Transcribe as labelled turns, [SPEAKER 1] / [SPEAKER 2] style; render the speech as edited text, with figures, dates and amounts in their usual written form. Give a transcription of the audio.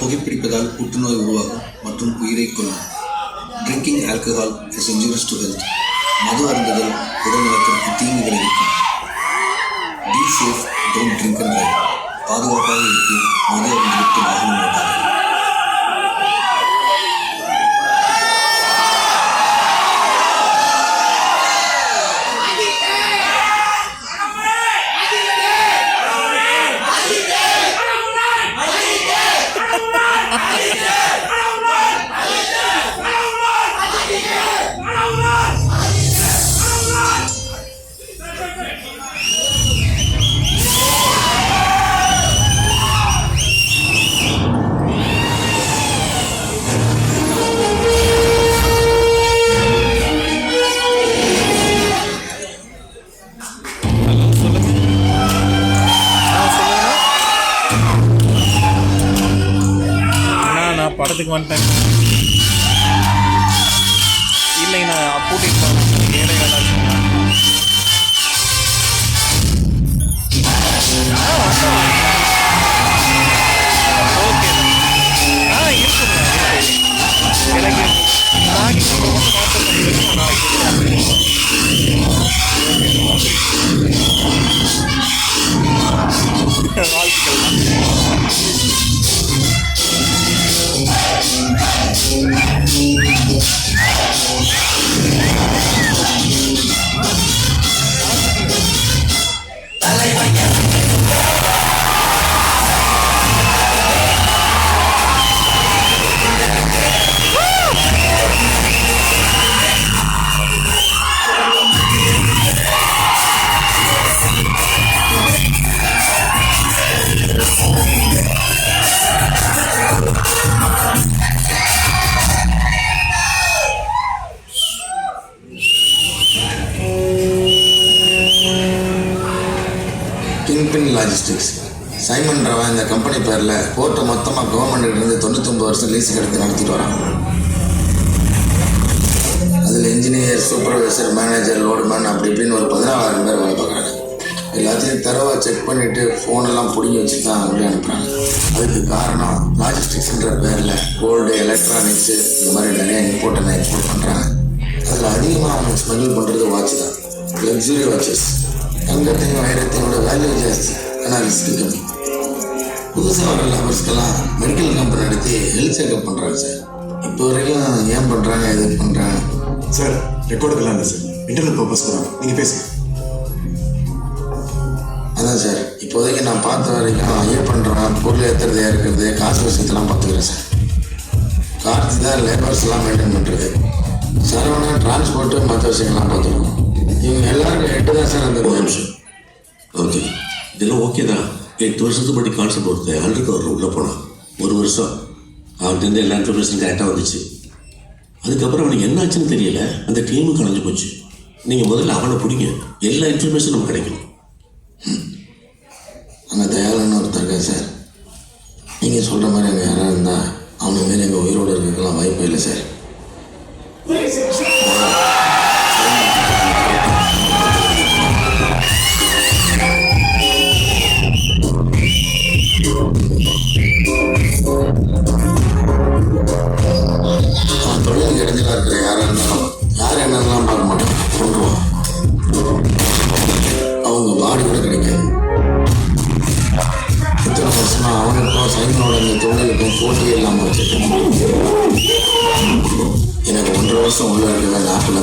[SPEAKER 1] புகைப்பிடிப்பதால் புற்றுநோய் உருவாகும் மற்றும் உயிரை கொல்லும். Drinking alcohol is injurious to health. மது அருந்துதல் உடல் நலத்திற்கு தீங்கு விளைவிக்கும். Be safe, don't drink and drive. பாதுகாப்பாக இருக்கு, மது அருந்துவிட்டு வாகனம் ஓட்டாதீர்கள்.
[SPEAKER 2] படத்துக்கு வந்துட்டேன். இல்லைங்க, நான் கூட்டிகிட்டு போனேன். ஏழை ஓகே. இருக்குங்க, எனக்கு
[SPEAKER 3] கிங்பின் லாஜிஸ்டிக்ஸ் சைமன்றவன் இந்த கம்பெனி பேரில் போர்ட்டை மொத்தமாக கவர்மெண்ட்கிட்டேருந்து 99 வருஷம் லீஸுக்கு எடுத்து நடத்திட்டு வரான். அதில் இன்ஜினியர், சூப்பர்வைசர், மேனேஜர், லோடுமேன் அப்படி இப்படின்னு ஒரு 14,000 பேர் வேலை பார்க்குறாங்க. எல்லாத்தையும் தரவாக செக் பண்ணிவிட்டு ஃபோனெல்லாம் பிடிங்கி வச்சு தான் அப்படியே அனுப்புகிறாங்க. அதுக்கு காரணம் லாஜிஸ்டிக்ஸ்ன்ற பேரில் கோல்டு, எலக்ட்ரானிக்ஸு இந்த மாதிரி நிறையா இம்போர்ட் அண்ட் எக்ஸ்போர்ட் பண்ணுறாங்க. அதில் அதிகமாக அவங்க ஸ்மெகிள் பண்ணுறது வாட்ச் தான். Luxury watches. தங்கத்தையும் வைரத்தையோட வேல்யூ ஜாஸ்தி, ஆனால் ரிஸ்க்கு கம்மி. புதுசாக வர லேபர்ஸ்க்கெல்லாம் மெடிக்கல் கம்பெனி நடத்தி ஹெல்த் செக்அப் பண்ணுறாங்க சார். இப்போ வரைக்கும் ஏன் பண்ணுறாங்க, எதுக்கு பண்ணுறாங்க
[SPEAKER 4] சார்? ரெக்கார்டுக்கெல்லாம் இல்லை சார், இன்டர்னல் பர்பஸ் தான். நீங்கள் பேசுங்க.
[SPEAKER 3] அதான் சார், இப்போதைக்கு நான் பார்த்த வரைக்கும் ஐயர் பண்ணுறேன், பொருள் ஏற்றுறதே இருக்கிறது, காசு விஷயத்தெல்லாம் பார்த்துக்கிறேன் சார். கார்த்தி தான் லேபர்ஸ் எல்லாம் மெயின்டைன் பண்ணுறது. சரவணா டிரான்ஸ்போர்ட்டு மற்ற விஷயங்கள்லாம் பார்த்துருக்கோம். இவங்க எல்லாருக்கும் 8 தான் சார் அந்த நிமிஷம்.
[SPEAKER 5] ஓகே, இதெல்லாம் ஓகே தான். 8 வருஷத்துக்கு படி கான்செப்ட் ஒருத்தர் அண்டர் கவர் உள்ளே போனான். 1 வருஷம் அவர்கிட்ட எல்லா இன்ஃபர்மேஷன் கரெக்டாக வந்துச்சு. அதுக்கப்புறம் அவனுக்கு என்ன ஆச்சுன்னு தெரியல, அந்த டீமும் கலைஞ்சு போச்சு. நீங்கள் முதல்ல அவனை பிடிங்க, எல்லா இன்ஃபர்மேஷன் நமக்கு கிடைக்கும்.
[SPEAKER 3] அங்கே தயாளன்னு ஒருத்தர் இருக்கா சார். நீங்கள் சொல்கிற மாதிரி அங்கே யாராக இருந்தால் அவனுக்கு மாரி எங்கள் உயிரோடு இருக்கிறதுக்கெல்லாம் வாய்ப்பே இல்லை சார். அவன் தொழில் இடைஞ்சலாக இருக்கிற யாராக இருந்தாலும் யார் என்னெல்லாம் பார்க்க மாட்டோம், கொண்டுருவான். அவங்க பாடி கூட கிடைக்காது. இத்தனை வருஷமா அவனுக்கும் சைமனோட இந்த தொழிலுக்கும் போட்டியே இல்லாமல் வச்சுருக்கேன். எனக்கு 1.5 வருஷம் உள்ள இருக்கவே நாட்டில்